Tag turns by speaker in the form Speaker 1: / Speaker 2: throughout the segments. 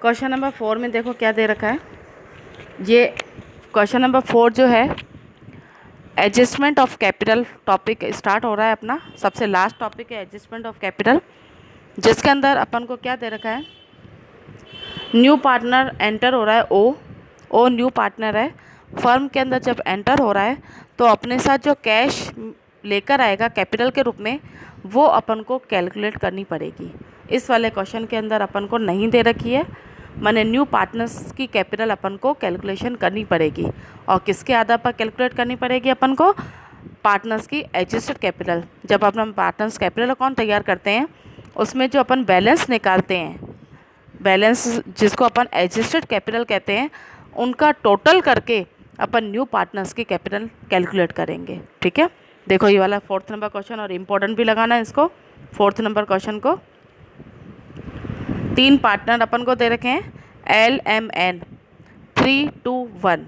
Speaker 1: Question number 4 में देखो क्या दे रखा है। ये क्वेश्चन नंबर 4 जो है adjustment of capital topic start हो रहा है अपना। सबसे लास्ट टॉपिक है एडजस्टमेंट ऑफ कैपिटल, जिसके अंदर अपन को क्या दे रखा है, न्यू पार्टनर एंटर हो रहा है। ओ न्यू पार्टनर है। फर्म के अंदर जब एंटर हो रहा है तो अपने साथ जो कैश लेकर आएगा कैपिटल के रूप में, वो अपन को कैलकुलेट करनी पड़ेगी। इस वाले क्वेश्चन के अंदर अपन को नहीं दे रखी है, माने न्यू पार्टनर्स की कैपिटल अपन को कैलकुलेशन करनी पड़ेगी। और किसके आधार पर कैलकुलेट करनी पड़ेगी अपन को? पार्टनर्स की एडजस्टेड कैपिटल। जब अपन पार्टनर्स कैपिटल अकाउंट तैयार करते हैं उसमें जो अपन बैलेंस निकालते हैं, बैलेंस जिसको अपन एडजस्टेड कैपिटल कहते हैं, उनका टोटल करके अपन न्यू पार्टनर्स की कैपिटल कैलकुलेट करेंगे। ठीक है, देखो ये वाला 4th नंबर क्वेश्चन, और इम्पोर्टेंट भी लगाना है इसको। 4th नंबर क्वेश्चन को 3 पार्टनर अपन को दे रखे हैं, LMN 3, 2, 1।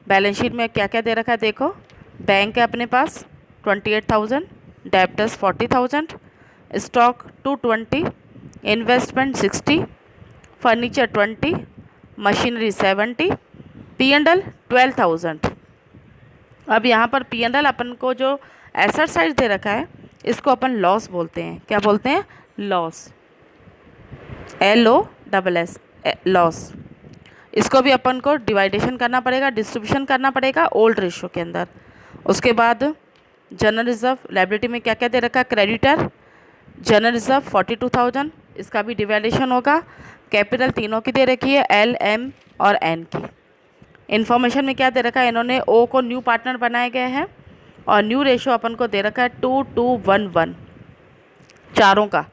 Speaker 1: बैलेंस शीट में क्या क्या दे रखा है देखो। बैंक है अपने पास 28,000, debtors 40,000, stock 220, investment 60, furniture 20, machinery 70, P&L 12,000। अब यहाँ पर P&L अपन को जो एसेट साइड दे रखा है इसको अपन लॉस बोलते हैं। क्या बोलते हैं? Loss, LOSS, loss. इसको भी अपन को डिवाइडेशन करना पड़ेगा, डिस्ट्रीब्यूशन करना पड़ेगा ओल्ड रेशो के अंदर। उसके बाद जनरल रिजर्व लायबिलिटी में क्या क्या दे रखा है, क्रेडिटर जनरल रिजर्व 42,000, इसका भी डिवाइडेशन होगा। कैपिटल तीनों की दे रखी है, L, M और N की। इन्फॉर्मेशन में क्या दे रखा है, इन्होंने O को न्यू पार्टनर बनाए गए हैं, और न्यू रेशो अपन को दे रखा है 2, 2, 1, 1 चारों का।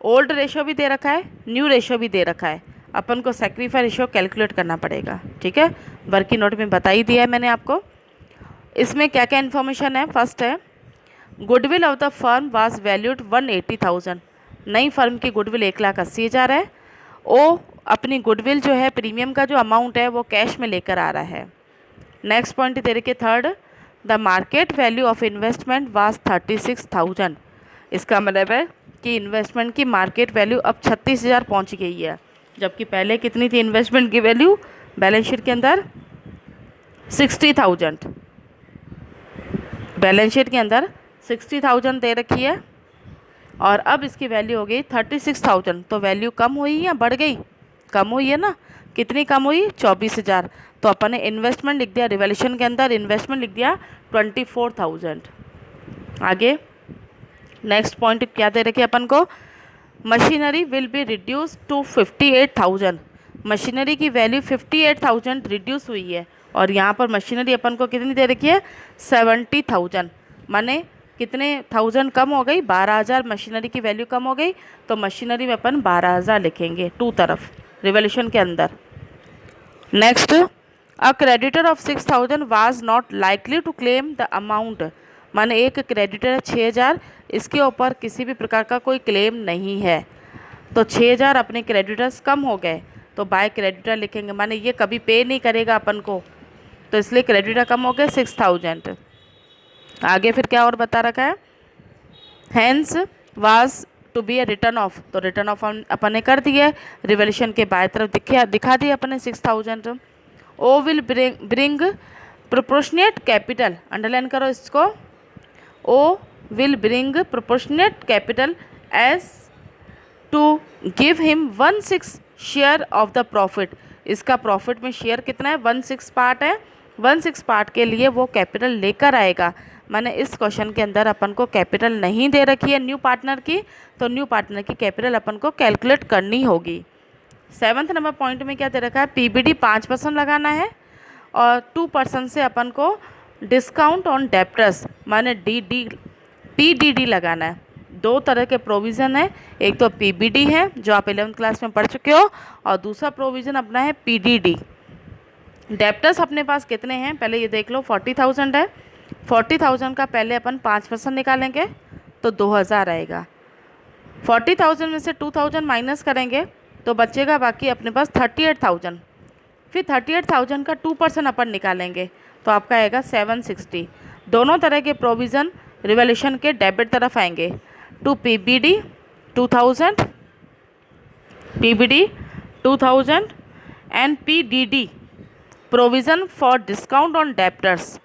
Speaker 1: ओल्ड रेशो भी दे रखा है, न्यू रेशो भी दे रखा है। अपन को सेक्रीफाई रेशो कैलकुलेट करना पड़ेगा। ठीक है, वर्किंग नोट में बता ही दिया है मैंने आपको। इसमें क्या क्या इन्फॉर्मेशन है, फर्स्ट है goodwill of the firm was valued 180,000। नई फर्म की गुडविल 1,80,000 है। ओ अपनी गुडविल जो है, प्रीमियम का जो अमाउंट है वो कैश में लेकर आ रहा है। नेक्स्ट पॉइंट दे रखे third, the market value of investment was 36,000। इसका मतलब है कि इन्वेस्टमेंट की मार्केट वैल्यू अब 36,000 पहुँच गई है, जबकि पहले कितनी थी इन्वेस्टमेंट की वैल्यू बैलेंस शीट के अंदर? 60,000। बैलेंस शीट के अंदर 60,000 दे रखी है, और अब इसकी वैल्यू हो गई 36,000। तो वैल्यू कम हुई या बढ़ गई? कम हुई है ना। कितनी कम हुई? 24,000। तो अपन ने इन्वेस्टमेंट लिख दिया, रिवैल्यूएशन के अंदर इन्वेस्टमेंट लिख दिया 24,000। आगे नेक्स्ट पॉइंट क्या दे रखे अपन को, machinery will be reduce to 58,000। Machinery की वैल्यू 58,000 रिड्यूस हुई है, और यहाँ पर मशीनरी अपन को कितनी दे रखी है? 70,000। माने कितने थाउजेंड कम हो गई? 12,000 मशीनरी की वैल्यू कम हो गई। तो मशीनरी में अपन 12,000 लिखेंगे टू तरफ रिवॉल्यूशन के अंदर। Next, a creditor of 6,000 was not likely to claim the amount. माने एक क्रेडिटर है 6,000, इसके ऊपर किसी भी प्रकार का कोई क्लेम नहीं है, तो 6,000 अपने क्रेडिटर्स कम हो गए, तो बाय क्रेडिटर लिखेंगे। माने ये कभी पे नहीं करेगा अपन को, तो इसलिए क्रेडिटर कम हो गए 6,000। आगे फिर क्या और बता रखा है, hence was to be a written off. तो रिटर्न ऑफ अपन ने कर दिया, रिवॉल्यूशन के बाएं तरफ दिखा दिया अपन ने 6,000। O will bring proportionate capital, underline करो इसको। O will bring proportionate capital as to give him 1/6 share of the profit. इसका प्रॉफिट में शेयर कितना है? 1/6 पार्ट है। 1/6 पार्ट के लिए वो कैपिटल लेकर आएगा। मैंने इस क्वेश्चन के अंदर अपन को कैपिटल नहीं दे रखी है न्यू पार्टनर की, तो न्यू पार्टनर की कैपिटल अपन को कैलकुलेट करनी होगी। 7th नंबर पॉइंट में क्या दे रखा है, PBD 5% लगाना है, और 2% से अपन को डिस्काउंट ऑन डेप्टर्स माने PDD लगाना है। दो तरह के प्रोविज़न है, एक तो PBD है जो आप 11th क्लास में पढ़ चुके हो, और दूसरा प्रोविज़न अपना है PDD। डेप्टर्स अपने पास कितने हैं पहले ये देख लो, 40,000 है। 40,000 का पहले अपन 5% निकालेंगे तो 2,000 आएगा। 40,000 में से 2,000 माइनस करेंगे तो बचेगा बाकी अपने पास 38,000। फिर 38,000 का 2% अपन निकालेंगे तो आपका आएगा 760। दोनों तरह के प्रोविज़न रिवॉल्यूशन के डेबिट तरफ आएंगे। To PBD 2,000, PBD 2000 and PDD provision for discount on debtors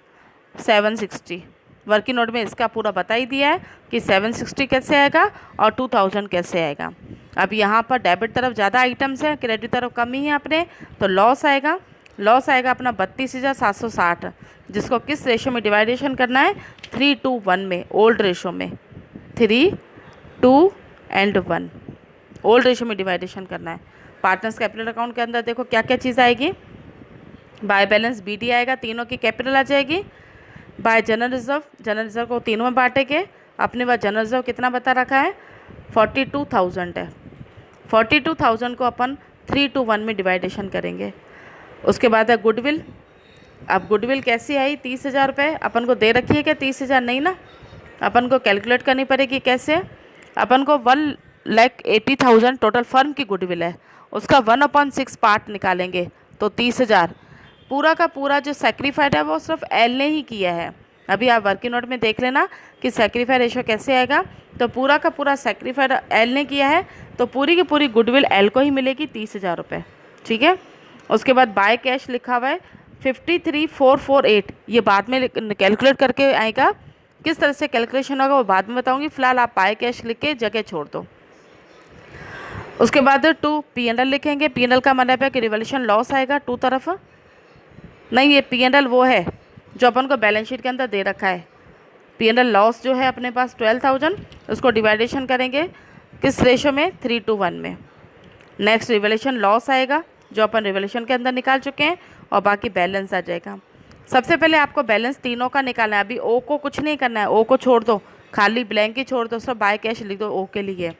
Speaker 1: 760। Working note में इसका पूरा बता ही दिया है कि 760 कैसे आएगा और 2000 कैसे आएगा। अब यहाँ पर डेबिट तरफ ज़्यादा आइटम्स है, क्रेडिट तरफ कम ही है अपने, तो लॉस आएगा अपना 32,760, जिसको किस रेशो में डिवाइडेशन करना है, 3:1 में, ओल्ड रेशो में, 3:1 ओल्ड रेशो में डिवाइडेशन करना है। पार्टनर्स कैपिटल अकाउंट के अंदर देखो क्या क्या चीज़ आएगी, बाय बैलेंस BD आएगा, तीनों की कैपिटल आ जाएगी। बाय जनरल रिजर्व को तीनों में बांटेंगे। अपने पास जनरल रिजर्व कितना बता रखा है, 42,000 है। 42,000 को अपन 3:1 में डिवाइडेशन करेंगे। उसके बाद है गुडविल। अब गुडविल कैसी आई, 30,000 रुपये अपन को दे रखी है क्या, 30,000 नहीं ना, अपन को कैलकुलेट करनी पड़ेगी। कैसे, अपन को 1,80,000 टोटल फर्म की गुडविल है, उसका 1/6 पार्ट निकालेंगे तो 30,000। पूरा का पूरा जो सेक्रीफाइड है वो सिर्फ एल ने ही किया है। अभी आप वर्किंग नोट में देख लेना कि सेक्रीफाइड रेशो कैसे आएगा, तो पूरा का पूरा सेक्रीफाइड एल ने किया है, तो पूरी की पूरी गुडविल एल को ही मिलेगी, 30,000 रुपये। ठीक है। उसके बाद बाय कैश लिखा हुआ है 53,448, ये बाद में कैलकुलेट करके आएगा, किस तरह से कैलकुलेशन होगा वो बाद में बताऊंगी। फिलहाल आप बाय कैश लिख के जगह छोड़ दो। उसके बाद 2 P&L लिखेंगे। P&L का मतलब है कि रिवॉल्यूशन लॉस आएगा 2 तरफ, नहीं ये P&L वो है जो अपन को बैलेंस शीट के अंदर दे रखा है। P&L लॉस जो है अपने पास 12,000, उसको डिवाइडेशन करेंगे किस रेशो में, 3:1 में। नेक्स्ट रिवॉल्यूशन लॉस आएगा जो अपन रिवॉल्यूशन के अंदर निकाल चुके हैं, और बाकी बैलेंस आ जाएगा। सबसे पहले आपको बैलेंस तीनों का निकालना है। अभी ओ को कुछ नहीं करना है, ओ को छोड़ दो, खाली ब्लैंक ही छोड़ दो, सब बाय कैश लिख दो ओ के लिए।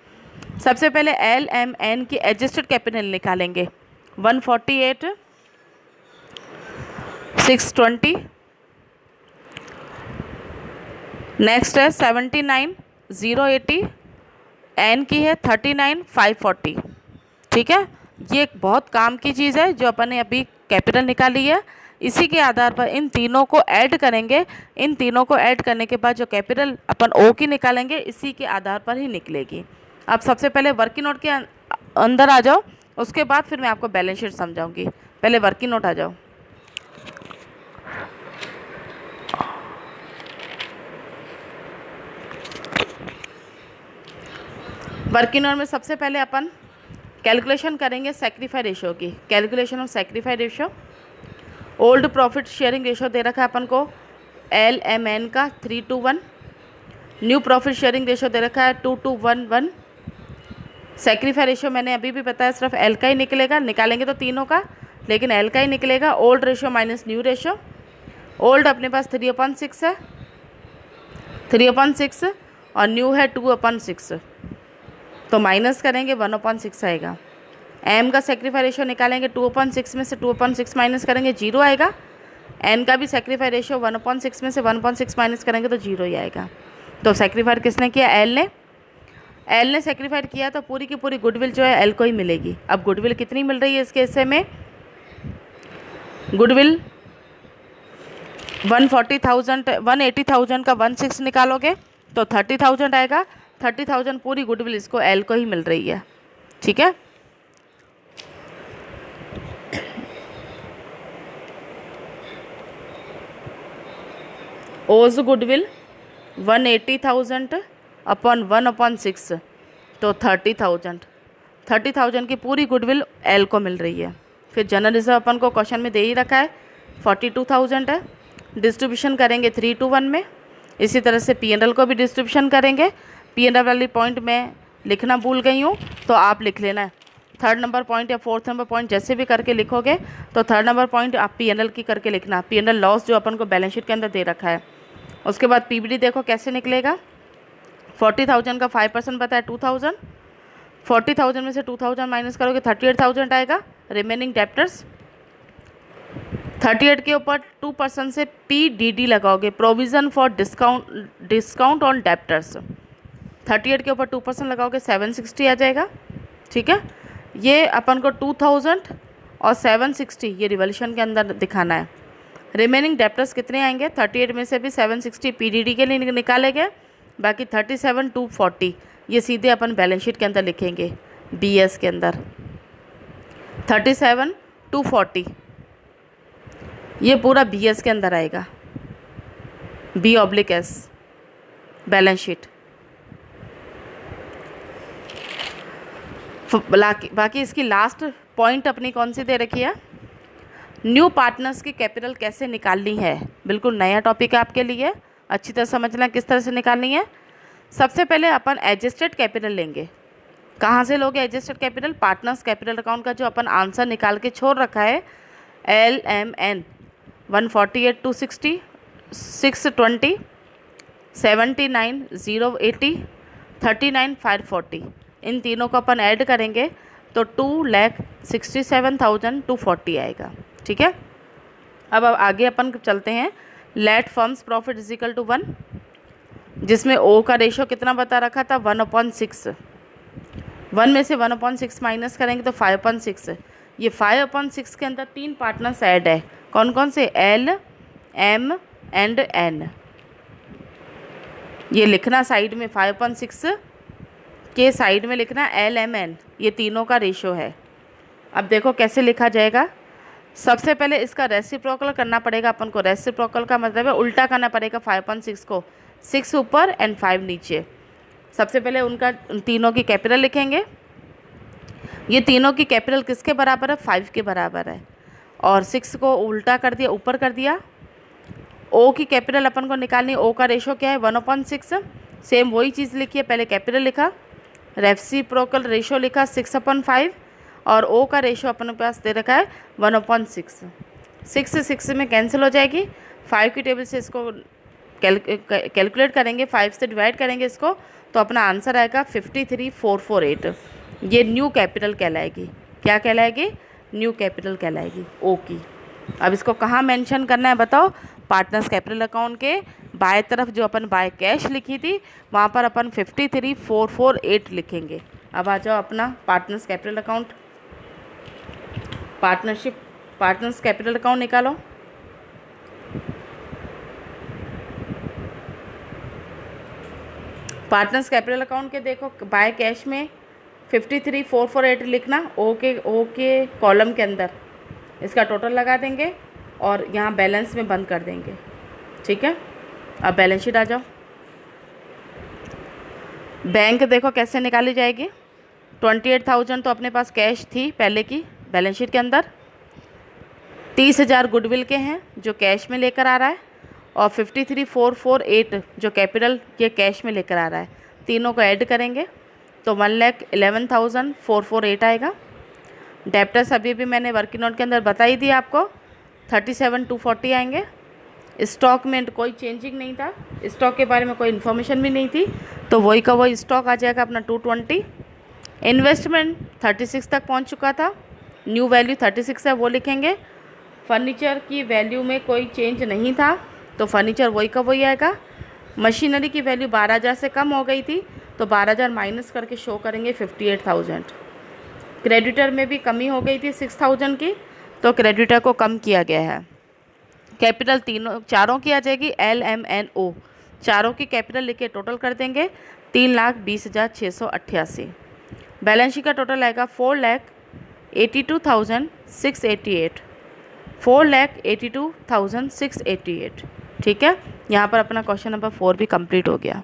Speaker 1: सबसे पहले LMN की एडजस्टेड कैपिटल निकालेंगे, 148,620। नेक्स्ट है 79,080, एन की है 39,540। ठीक है, ये एक बहुत काम की चीज़ है जो अपन ने अभी कैपिटल निकाली है। इसी के आधार पर इन तीनों को ऐड करेंगे। इन तीनों को ऐड करने के बाद जो कैपिटल अपन ओ की निकालेंगे, इसी के आधार पर ही निकलेगी। अब सबसे पहले वर्किंग नोट के अंदर आ जाओ, उसके बाद फिर मैं आपको बैलेंस शीट समझाऊंगी। पहले वर्किंग नोट आ जाओ। वर्किंग नोट में सबसे पहले अपन कैलकुलेशन करेंगे सेक्रीफाइड रेशो की। Calculation of sacrificed ratio, old profit sharing ratio दे रखा है अपन को LMN का 3:1। न्यू प्रॉफिट शेयरिंग रेशो दे रखा है 2:1:1। सेक्रीफाइड रेशो मैंने अभी भी बताया सिर्फ एल का ही निकलेगा, निकालेंगे तो तीनों का, लेकिन एल का ही निकलेगा। Old ratio minus new ratio, old अपने पास 3/6 है, 3/6, और न्यू है 2/6, तो माइनस करेंगे 1/6 आएगा। एम का सेक्रीफाइड रेशो निकालेंगे, 2/6 में से 2/6 माइनस करेंगे 0 आएगा। एन का भी सेक्रीफाइड रेशो 1/6 में से 1/6 माइनस करेंगे तो 0 ही आएगा। तो सेक्रीफाइड किसने किया, एल ने सेक्रीफाइड किया, तो पूरी की पूरी गुडविल जो है एल को ही मिलेगी। अब गुडविल कितनी मिल रही है इसके हिस्से में, गुडविल 180,000 का 16 निकालोगे तो 30,000 आएगा। 30,000 पूरी गुडविल इसको एल को ही मिल रही है। ठीक है, ओज गुडविल 180,000 अपॉन 1/6 तो 30,000 की पूरी गुडविल एल को मिल रही है। फिर जनरल रिजर्व अपन को क्वेश्चन में दे ही रखा है 42,000 है। डिस्ट्रीब्यूशन करेंगे 3:1 में। इसी तरह से P&L को भी डिस्ट्रीब्यूशन करेंगे। P&L वाली पॉइंट मैं लिखना भूल गई हूँ, तो आप लिख लेना। 3rd नंबर पॉइंट या 4th नंबर पॉइंट जैसे भी करके लिखोगे, तो 3rd नंबर पॉइंट आप P&L की करके लिखना। P&L लॉस जो अपन को बैलेंस शीट के अंदर दे रखा है। उसके बाद PBD देखो कैसे निकलेगा। 40,000 का 5% बताया 2,000। 40,000 में से 2,000 माइनस करोगे 38,000 आएगा। रिमेनिंग डेप्टर्स 38 के ऊपर 2% से PDD लगाओगे, provision for discount on debtors. 38 के ऊपर 2% लगाओगे 760 आ जाएगा। ठीक है, ये अपन को 2,000 और 760 ये रिवॉल्यूशन के अंदर दिखाना है। रिमेनिंग डेप्टर्स कितने आएंगे, 38 में से भी 760 PDD के लिए निकाले गए, बाकी 37,240 ये सीधे अपन बैलेंस शीट के अंदर लिखेंगे BS के अंदर। 37,240 ये पूरा बी एस के अंदर आएगा, B/S बैलेंस शीट। बाकी इसकी लास्ट पॉइंट अपनी कौन सी दे रखी है, न्यू पार्टनर्स की कैपिटल कैसे निकालनी है। बिल्कुल नया टॉपिक है आपके लिए, अच्छी तरह समझना किस तरह से निकालनी है। सबसे पहले अपन एडजस्टेड कैपिटल लेंगे। कहाँ से लोगे adjusted capital, partners capital account का जो अपन आंसर निकाल के छोड़ रखा है LMN 148,260 620 79,080 39,540 इन तीनों को अपन ऐड करेंगे तो 2,67,240 आएगा। ठीक है, अब आगे अपन चलते हैं। Let firm's profit is equal to 1, जिसमें ओ का रेशो कितना बता रखा था 1/6। 1 में से 1/6 माइनस करेंगे तो 5/6। ये 5/6 के अंदर 3 पार्टनर्स ऐड है, कौन कौन से, L, M एंड N। ये लिखना साइड में 5/6 के साइड में लिखना LMN, ये तीनों का रेशो है। अब देखो कैसे लिखा जाएगा। सबसे पहले इसका रेसिप्रोकल करना पड़ेगा अपन को। रेसिप्रोकल का मतलब है उल्टा करना पड़ेगा 5/6 को, 6 ऊपर एंड 5 नीचे। सबसे पहले उन तीनों की कैपिटल लिखेंगे। ये तीनों की कैपिटल किसके बराबर है, 5 के बराबर है, और 6 को उल्टा कर दिया, ऊपर कर दिया। ओ की कैपिटल अपन को निकालनी, ओ का रेशो क्या है 1/6। सेम वही चीज़ लिखी है, पहले कैपिटल लिखा, रेसिप्रोकल रेशो लिखा 6/5, और ओ का रेशो अपने पास दे रखा है 1/6। 6 से 6 में कैंसिल हो जाएगी, 5 की टेबल से इसको कैलकुलेट करेंगे, 5 से डिवाइड करेंगे इसको, तो अपना आंसर आएगा 53,448। ये न्यू कैपिटल कहलाएगी। क्या कहलाएगी, न्यू कैपिटल कहलाएगी ओ की। अब इसको कहाँ मेंशन करना है बताओ, पार्टनर्स कैपिटल अकाउंट के बाएं तरफ जो अपन बाय कैश लिखी थी वहाँ पर अपन 53,448 लिखेंगे। अब आ जाओ अपना partners capital account, partners capital account निकालो। पार्टनर्स कैपिटल अकाउंट के देखो बाय कैश में 53,448 लिखना, ओ के कॉलम के अंदर इसका टोटल लगा देंगे और यहाँ बैलेंस में बंद कर देंगे। ठीक है, अब बैलेंस शीट आ जाओ। बैंक देखो कैसे निकाली जाएगी। 28,000 तो अपने पास कैश थी पहले की बैलेंस शीट के अंदर, 30,000 गुडविल के हैं जो कैश में लेकर आ रहा है, और 53,448 जो कैपिटल ये कैश में लेकर आ रहा है। तीनों को ऐड करेंगे तो 1,11,448 आएगा। डेप्टर्स अभी भी मैंने वर्किंग नोट के अंदर बता ही दिया आपको, 37,240 आएंगे। स्टॉक में कोई चेंजिंग नहीं था, स्टॉक के बारे में कोई इन्फॉर्मेशन भी नहीं थी, तो वही का वही स्टॉक आ जाएगा अपना 220। इन्वेस्टमेंट 36 तक पहुंच चुका था, न्यू वैल्यू 36 है वो लिखेंगे। फर्नीचर की वैल्यू में कोई चेंज नहीं था तो फर्नीचर वही का वही आएगा। मशीनरी की वैल्यू 12,000 से कम हो गई थी तो 12,000 माइनस करके शो करेंगे 58,000। क्रेडिटर में भी कमी हो गई थी 6,000 की, तो क्रेडिटर को कम किया गया है। कैपिटल चारों की आ जाएगी LMNO, चारों की कैपिटल लिखे टोटल कर देंगे 3,20,688। बैलेंस शीट का टोटल आएगा 4,82,688, 4,82,688। ठीक है, यहाँ पर अपना क्वेश्चन नंबर 4 भी कंप्लीट हो गया।